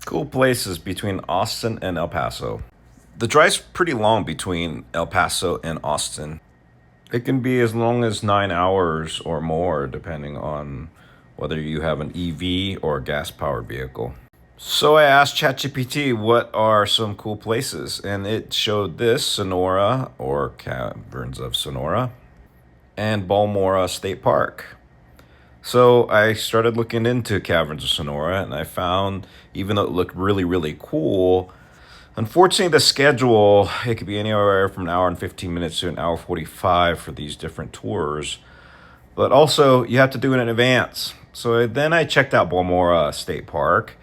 Cool places between Austin and El Paso. The drive's pretty long between El Paso and Austin. It can be as long as 9 hours or more, depending on whether you have an EV or a gas powered vehicle. So I asked ChatGPT what are some cool places, and it showed this Sonora, or Caverns of Sonora, and Balmora State Park. So I started looking into Caverns of Sonora, and I found, even though it looked really, really cool, unfortunately, the schedule, it could be anywhere from an hour and 15 minutes to an hour 45 for these different tours. But also, you have to do it in advance. So then I checked out Balmora State Park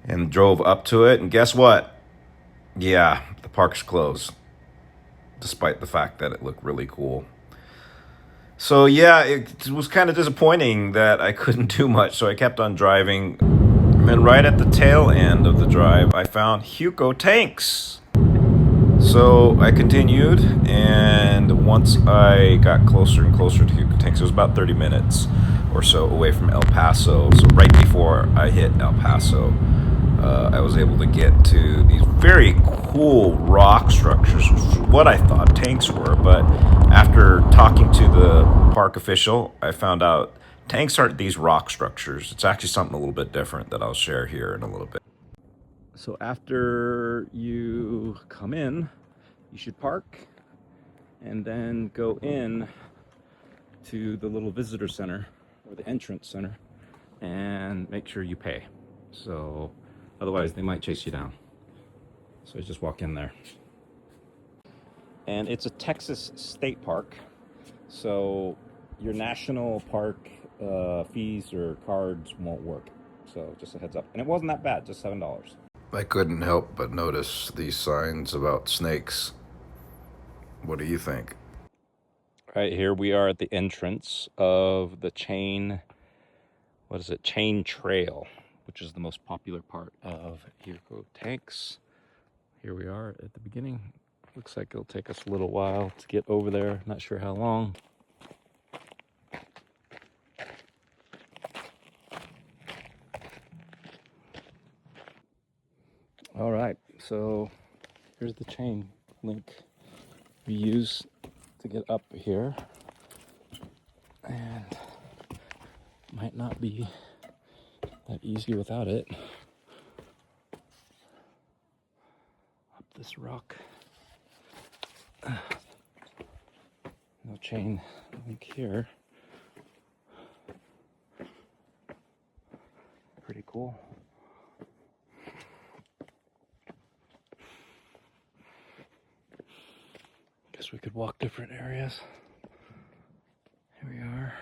and drove up to it. And guess what? Yeah, the park's closed, despite the fact that it looked really cool. So yeah, it was kind of disappointing that I couldn't do much. So I kept on driving. And right at the tail end of the drive, I found Hugo tanks. So I continued, and once I got closer and closer to Hugo Tanks, it was about 30 minutes or so away from El Paso. So right before I hit El Paso, I was able to get to these very cool rock structures, which is what I thought tanks were. But after talking to the park official, I found out tanks aren't these rock structures. It's actually something a little bit different that I'll share here in a little bit. So after you come in, you should park and then go in to the little visitor center or the entrance center and make sure you pay. So otherwise they might chase you down. So just walk in there. And it's a Texas state park. So your national park fees or cards won't work. So just a heads up. And it wasn't that bad, just $7. I couldn't help but notice these signs about snakes. What do you think? Right here we are at the entrance of the chain, what is it, chain trail, which is the most popular part of Hugo Tanks. Here we are at the beginning. Looks like it'll take us a little while to get over there. Not sure how long. All right, so here's the chain link we use to get up here, and might not be that easy without it. Up this rock. No chain link here. Pretty cool. Guess we could walk different areas. Here we are.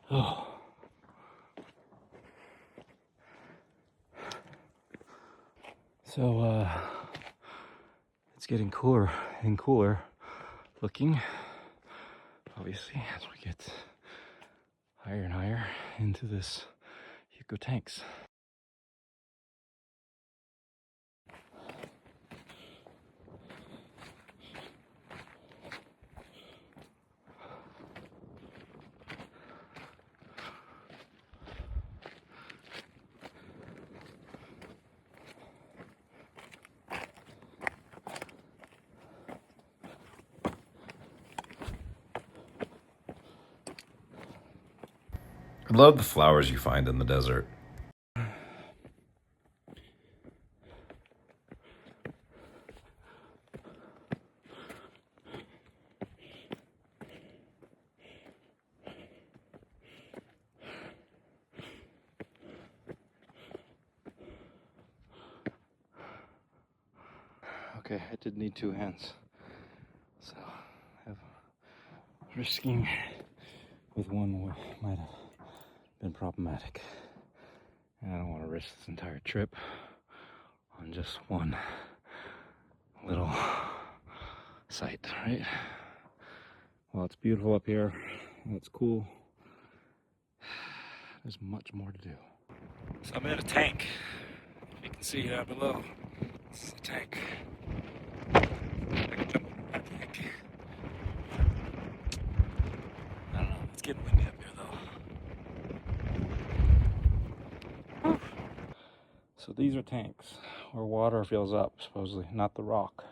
Oh. So it's getting cooler and cooler looking, obviously, as we get higher and higher into this Hugo Tanks. I love the flowers you find in the desert. Okay, I did need two hands, so risking with one might have been problematic. And I don't want to risk this entire trip on just one little site, right? Well, it's beautiful up here, and it's cool. There's much more to do. So I'm in a tank. You can see down below. This is a tank. I can jump in that tank. I don't know. It's getting windy up here though. Whew. So these are tanks where water fills up, supposedly, not the rock.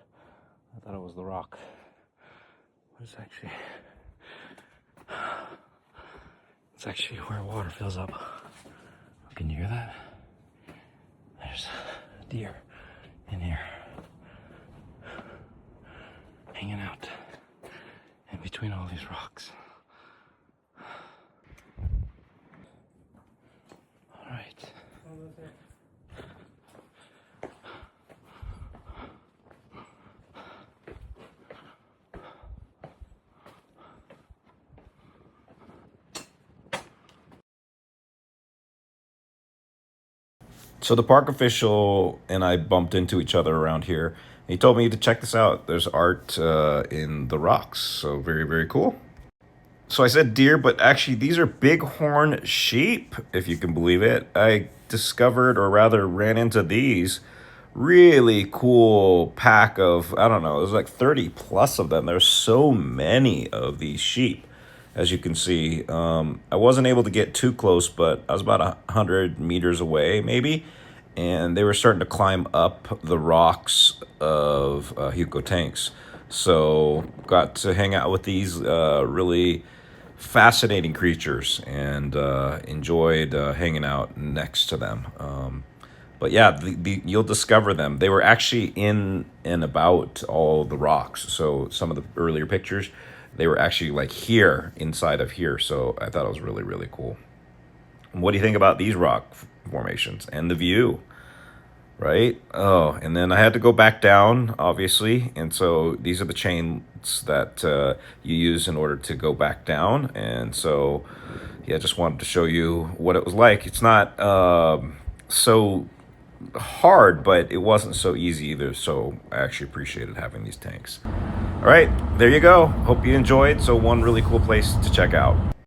I thought it was the rock. But it's actually where water fills up. Can you hear that? There's a deer in here, hanging out in between all these rocks. All right. So the park official and I bumped into each other around here. He told me to check this out. There's art in the rocks, so very, very cool. So I said deer, but actually these are bighorn sheep, if you can believe it. I discovered, or rather ran into these really cool pack of, I don't know, there's like 30 plus of them. There's so many of these sheep, as you can see. I wasn't able to get too close, but I was about 100 meters away, maybe. And they were starting to climb up the rocks of Hugo tanks. So got to hang out with these really fascinating creatures and enjoyed hanging out next to them. But yeah, you'll discover them. They were actually in and about all the rocks. So some of the earlier pictures, they were actually like here, inside of here. So I thought it was really, really cool. What do you think about these rock formations and the view? Right? Oh, and then I had to go back down, obviously. And so these are the chains that you use in order to go back down. And so, yeah, just wanted to show you what it was like. It's not so hard, but it wasn't so easy either. So I actually appreciated having these tanks. All right, there you go. Hope you enjoyed. So one really cool place to check out.